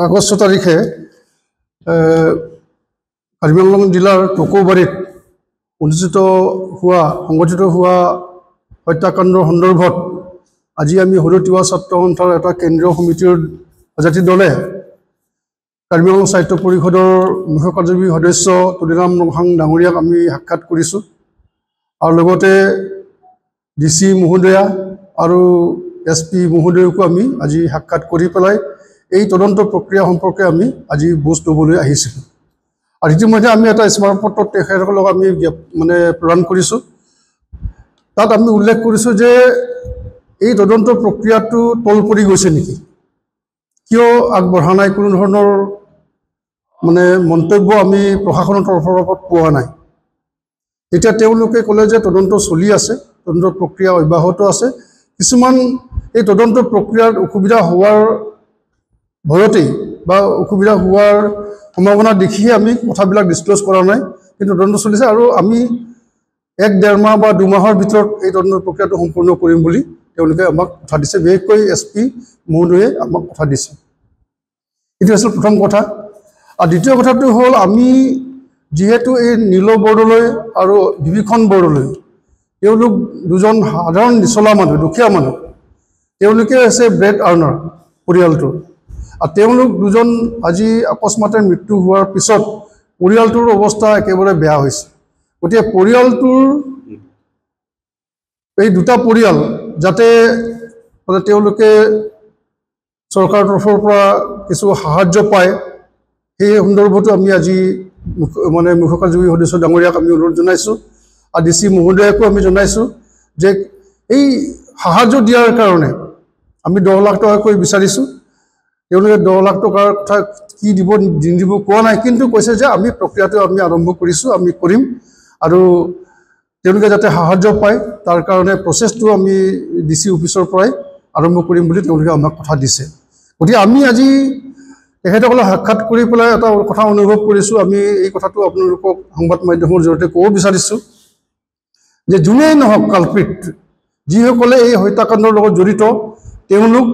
আগষ্ট তাৰিখে কাৰ্বি আংলং জিলাৰ টকৌবাৰীত সংঘটিত হোৱা হত্যাকাণ্ডৰ সন্দৰ্ভত আজি আমি সৰু তিৱা ছাত্ৰ সন্থাৰ এটা কেন্দ্ৰীয় সমিতিৰ সজাতি দলে কাৰ্বি আংলং সাহিত্য পৰিষদৰ মুখ্য কাৰ্যবাহী সদস্য তুলিৰাম নংহাং ডাঙৰীয়াক আমি সাক্ষাৎ কৰিছোঁ আৰু লগতে ডিচি মহোদয়া আৰু এছপি মহোদয়কো আমি আজি সাক্ষাৎ কৰি পেলাই এই তদন্ত প্ৰক্ৰিয়া সম্পৰ্কে আমি আজি বুজ ল'বলৈ আহিছিলোঁ আৰু ইতিমধ্যে আমি এটা স্মাৰকপত্ৰ তেখেতসকলক আমি মানে প্ৰদান কৰিছোঁ তাত আমি উল্লেখ কৰিছোঁ যে এই তদন্ত প্ৰক্ৰিয়াটো তল পৰি গৈছে নেকি কিয় আগবঢ়া নাই কোনো ধৰণৰ মানে মন্তব্য আমি প্ৰশাসনৰ তৰফৰ পৰা পোৱা নাই এতিয়া তেওঁলোকে ক'লে যে তদন্ত চলি আছে তদন্ত প্ৰক্ৰিয়া অব্যাহত আছে কিছুমান এই তদন্ত প্ৰক্ৰিয়াৰ অসুবিধা হোৱাৰ ভয়তেই বা অসুবিধা হোৱাৰ সম্ভাৱনা দেখিয়ে আমি কথাবিলাক ডিছক্ল'জ কৰা নাই কিন্তু তদন্ত চলিছে আৰু আমি 1-1.5 মাহ বা 2 মাহৰ ভিতৰত এই তদন্ত প্ৰক্ৰিয়াটো সম্পূৰ্ণ কৰিম বুলি তেওঁলোকে আমাক কথা দিছে বিশেষকৈ এছপি মহোদয়ে আমাক কথা দিছে এইটো আছিল প্ৰথম কথা আৰু দ্বিতীয় কথাটো হ'ল আমি যিহেতু এই নীল বৰদলৈ আৰু বিভীষণ বৰদলৈ তেওঁলোক দুজন সাধাৰণ নিচলা মানুহ দুখীয়া মানুহ তেওঁলোকে আছে ব্ৰেড আৰ্নাৰ পৰিয়ালটোৰ আৰু তেওঁলোক দুজন আজি অকস্মাতে মৃত্যু হোৱাৰ পিছত পৰিয়ালটোৰ অৱস্থা একেবাৰে বেয়া হৈছে গতিকে পৰিয়ালটোৰ এই দুটা পৰিয়াল যাতে মানে তেওঁলোকে চৰকাৰৰ তৰফৰ পৰা কিছু সাহায্য পায় সেই সন্দৰ্ভতো আমি আজি মানে মুখ্য কাৰ্যবাহী সদস্য ডাঙৰীয়াক আমি অনুৰোধ জনাইছোঁ আৰু ডিচি মহোদয়কো আমি জনাইছোঁ যে এই সাহায্য দিয়াৰ কাৰণে আমি 10 লাখ টকাকৈ বিচাৰিছোঁ তেওঁলোকে 10 লাখ টকাৰ কথা কি দিব নিদিব কোৱা নাই কিন্তু কৈছে যে আমি প্ৰক্ৰিয়াটো আমি আৰম্ভ কৰিছোঁ আমি কৰিম আৰু তেওঁলোকে যাতে সাহায্য পায় তাৰ কাৰণে প্ৰচেছটো আমি ডিচি অফিচৰ পৰাই আৰম্ভ কৰিম বুলি তেওঁলোকে আমাক কথা দিছে গতিকে আমি আজি তেখেতসকলক সাক্ষাৎ কৰি পেলাই এটা কথা অনুভৱ কৰিছোঁ আমি এই কথাটো আপোনালোকক সংবাদ মাধ্যমৰ জৰিয়তে ক'ব বিচাৰিছোঁ যে যোনেই নহওক কালপিত যিসকলে এই হত্যাকাণ্ডৰ লগত জড়িত তেওঁলোক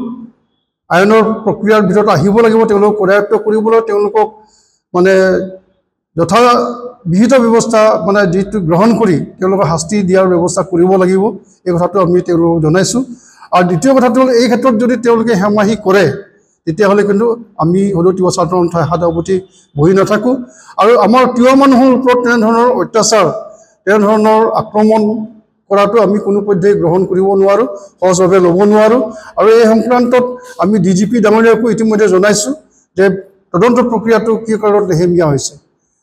আইনৰ প্ৰক্ৰিয়াৰ ভিতৰত আহিব লাগিব তেওঁলোকক কৰায়ত্ব কৰিবলৈ তেওঁলোকক মানে যথাবিহিত ব্যৱস্থা মানে যিটো গ্ৰহণ কৰি তেওঁলোকক শাস্তি দিয়াৰ ব্যৱস্থা কৰিব লাগিব এই কথাটো আমি তেওঁলোকক জনাইছোঁ আৰু দ্বিতীয় কথাটো হ'ল এই ক্ষেত্ৰত যদি তেওঁলোকে হেমাহি কৰে তেতিয়াহ'লে কিন্তু আমি সদৌ তিৱা ছাত্ৰ সন্থাই হাত সাৱটি বহি নাথাকোঁ আৰু আমাৰ তিৱা মানুহৰ ওপৰত তেনেধৰণৰ অত্যাচাৰ তেনেধৰণৰ আক্ৰমণ কৰাটো আমি কোনো পধ্যেই গ্ৰহণ কৰিব নোৱাৰোঁ সহজভাৱে ল'ব নোৱাৰোঁ আৰু এই সংক্ৰান্তত আমি ডিজিপি ডাঙৰীয়াকো ইতিমধ্যে জনাইছোঁ যে তদন্ত প্ৰক্ৰিয়াটো কি কাৰণত লেহেমীয়া হৈছে